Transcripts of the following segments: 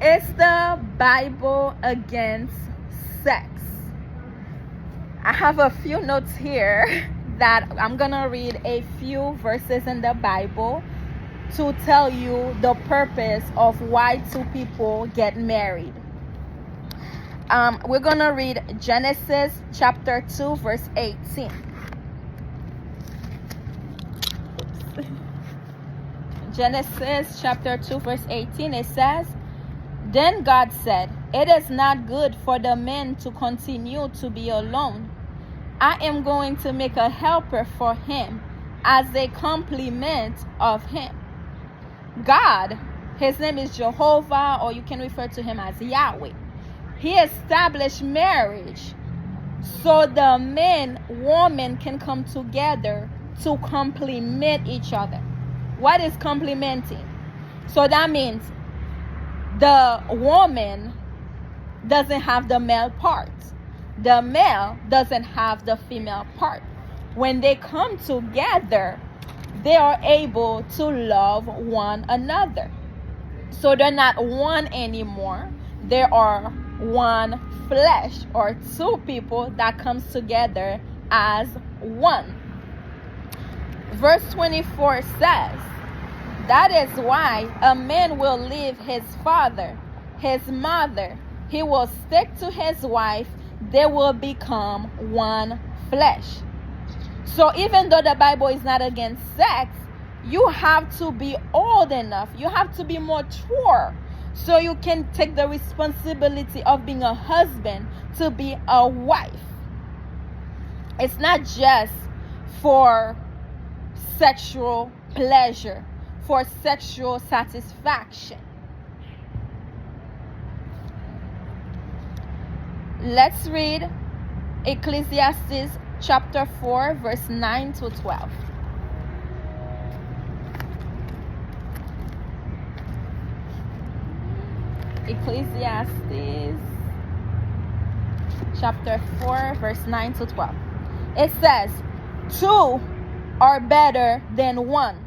Is the Bible against sex? I have a few notes here that I'm going to read a few verses in the Bible to tell you the purpose of why two people get married. We're going to read Genesis chapter 2, verse 18. Genesis chapter 2, verse 18, it says, "Then God said, it is not good for the man to continue to be alone. I am going to make a helper for him as a complement of him." God, his name is Jehovah, or you can refer to him as Yahweh. He established marriage so the woman can come together to complement each other. What is complementing? So that means the woman doesn't have the male part. The male doesn't have the female part. When they come together, they are able to love one another. So they're not one anymore. They are one flesh, or two people that comes together as one. Verse 24 says, "That is why a man will leave his father, his mother. He will stick to his wife. They will become one flesh." So even though the Bible is not against sex, you have to be old enough. You have to be mature so you can take the responsibility of being a husband to be a wife. It's not just for sexual pleasure, for sexual satisfaction. Let's read Ecclesiastes chapter 4, verse 9 to 12. Ecclesiastes chapter 4, verse 9 to 12. It says, "Two are better than one,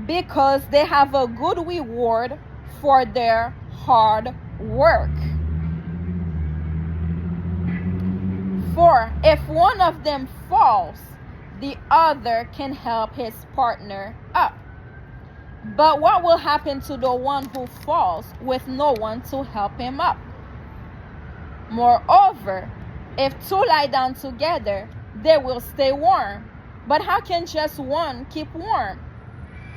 because they have a good reward for their hard work. For if one of them falls, the other can help his partner up. But what will happen to the one who falls with no one to help him up? Moreover, if two lie down together, they will stay warm. But how can just one keep warm?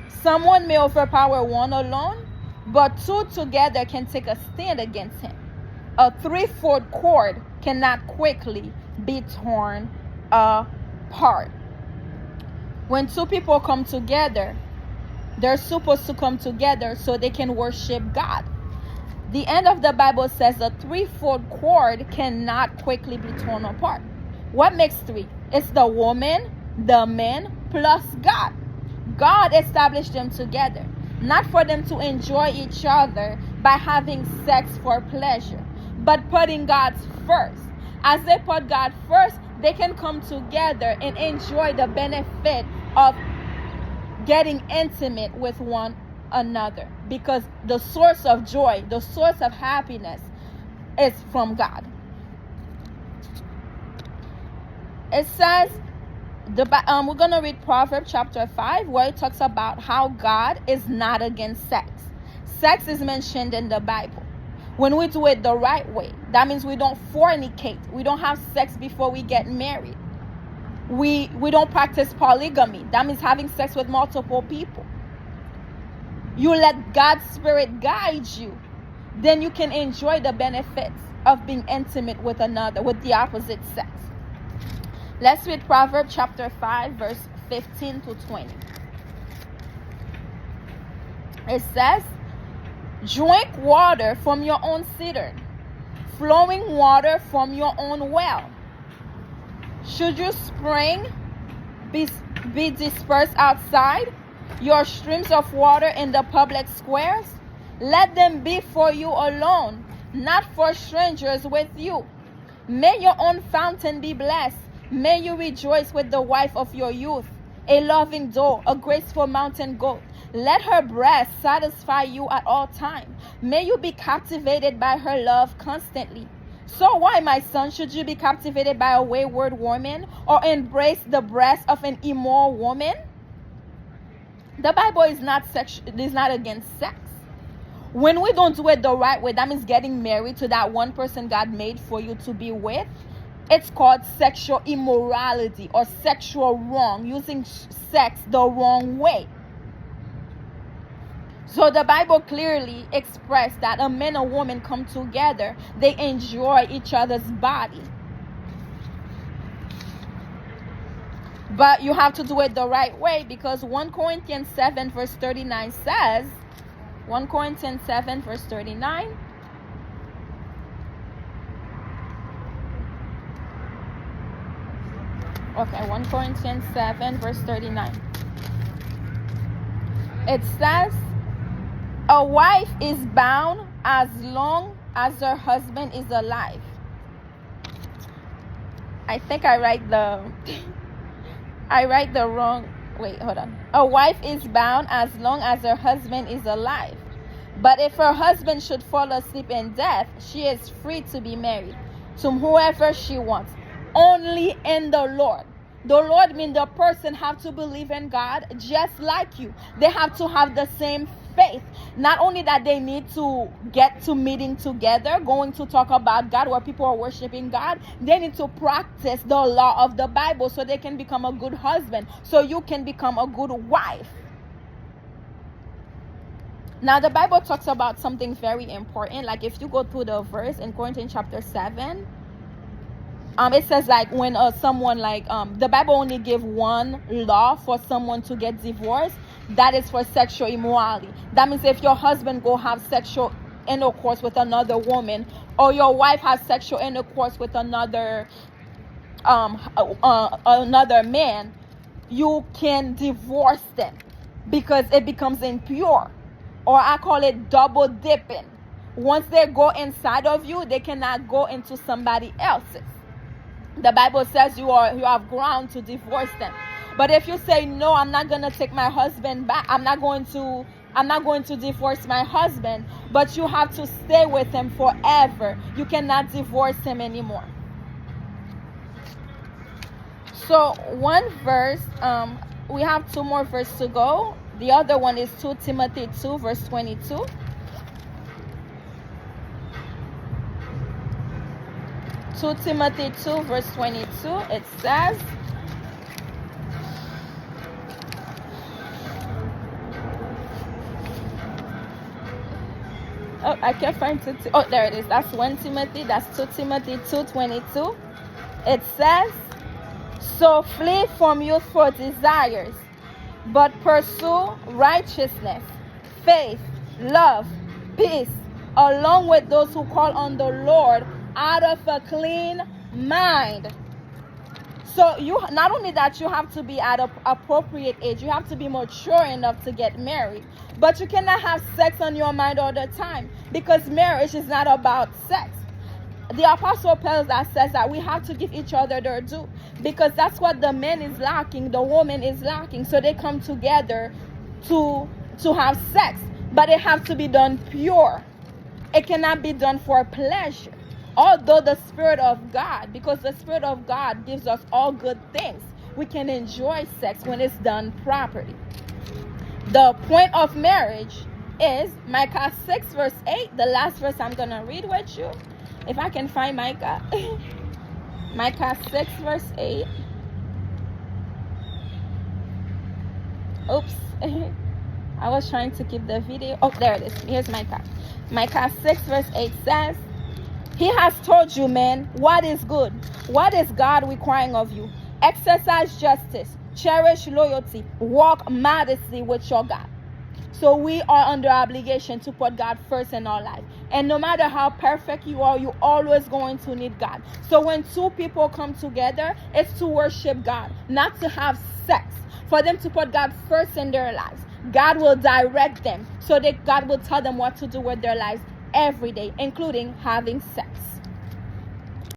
Someone may overpower one alone, but two together can take a stand against him. A threefold cord cannot quickly be torn apart." When two people come together, they're supposed to come together so they can worship God. The end of the Bible says a threefold cord cannot quickly be torn apart. What makes three? It's the woman, the man, plus God. God established them together, not for them to enjoy each other by having sex for pleasure, but putting God first. As they put God first, they can come together and enjoy the benefit of getting intimate with one another, because the source of joy, the source of happiness is from God. It says, we're going to read Proverbs chapter 5, where it talks about how God is not against sex. Sex is mentioned in the Bible. When we do it the right way, that means we don't fornicate. We don't have sex before we get married. We don't practice polygamy. That means having sex with multiple people. You let God's Spirit guide you. Then you can enjoy the benefits of being intimate with another, with the opposite sex. Let's read Proverbs chapter 5, verse 15 to 20. It says, "Drink water from your own cistern, flowing water from your own well. Should your spring be dispersed outside, your streams of water in the public squares? Let them be for you alone, not for strangers with you. May your own fountain be blessed. May you rejoice with the wife of your youth, a loving doe, a graceful mountain goat. Let her breast satisfy you at all times. May you be captivated by her love constantly. So why, my son, should you be captivated by a wayward woman or embrace the breast of an immoral woman? The Bible is not against sex. When we don't do it the right way, that means getting married to that one person God made for you to be with. It's called sexual immorality or sexual wrong, using sex the wrong way. So the Bible clearly expressed that a man and woman come together, they enjoy each other's body. But you have to do it the right way, because 1 Corinthians 7 verse 39 says, 1 Corinthians 7 verse 39, okay, 1 Corinthians 7 verse 39. It says, a wife is bound as long as her husband is alive. I think I write the wrong, wait, hold on. A wife is bound as long as her husband is alive. But if her husband should fall asleep in death, she is free to be married to whoever she wants, only in the Lord. The Lord means the person have to believe in God just like you. They have to have the same faith. Not only that, they need to get to meeting together, going to talk about God, where people are worshiping God. They need to practice the law of the Bible so they can become a good husband, so you can become a good wife. Now the Bible talks about something very important. Like if you go through the verse in Corinthians chapter 7, it says like when someone like the Bible only give one law for someone to get divorced. That is for sexual immorality. That means if your husband go have sexual intercourse with another woman, or your wife has sexual intercourse with another man, you can divorce them because it becomes impure. Or I call it double dipping. Once they go inside of you, they cannot go into somebody else's. The Bible says you have ground to divorce them. But if you say, no, I'm not going to take my husband back, I'm not going to divorce my husband, but you have to stay with him forever. You cannot divorce him anymore. So one verse, we have two more verses to go. The other one is 2 Timothy 2 verse 22. Timothy 2 verse 22, it says, oh, I can't find it. Oh, there it is. That's 1 Timothy. That's 2 Timothy 2:22. It says, so flee from youthful desires, but pursue righteousness, faith, love, peace, along with those who call on the Lord out of a clean mind. So you not only that, you have to be at an appropriate age, you have to be mature enough to get married, but you cannot have sex on your mind all the time, because marriage is not about sex. The Apostle Paul says that we have to give each other their due, because that's what the man is lacking, the woman is lacking. So they come together to have sex, but it has to be done pure. It cannot be done for pleasure. Although the Spirit of God, because the Spirit of God gives us all good things, we can enjoy sex when it's done properly. The point of marriage is Micah 6 verse 8, the last verse I'm going to read with you. If I can find Micah. Micah 6 verse 8. Oops. I was trying to keep the video. Oh, there it is. Here's Micah. Micah 6 verse 8 says, he has told you, man, what is good. What is God requiring of you? Exercise justice, cherish loyalty, walk modestly with your God. So we are under obligation to put God first in our life. And no matter how perfect you are, you're always going to need God. So when two people come together, it's to worship God, not to have sex. For them to put God first in their lives. God will direct them so that God will tell them what to do with their lives every day, including having sex.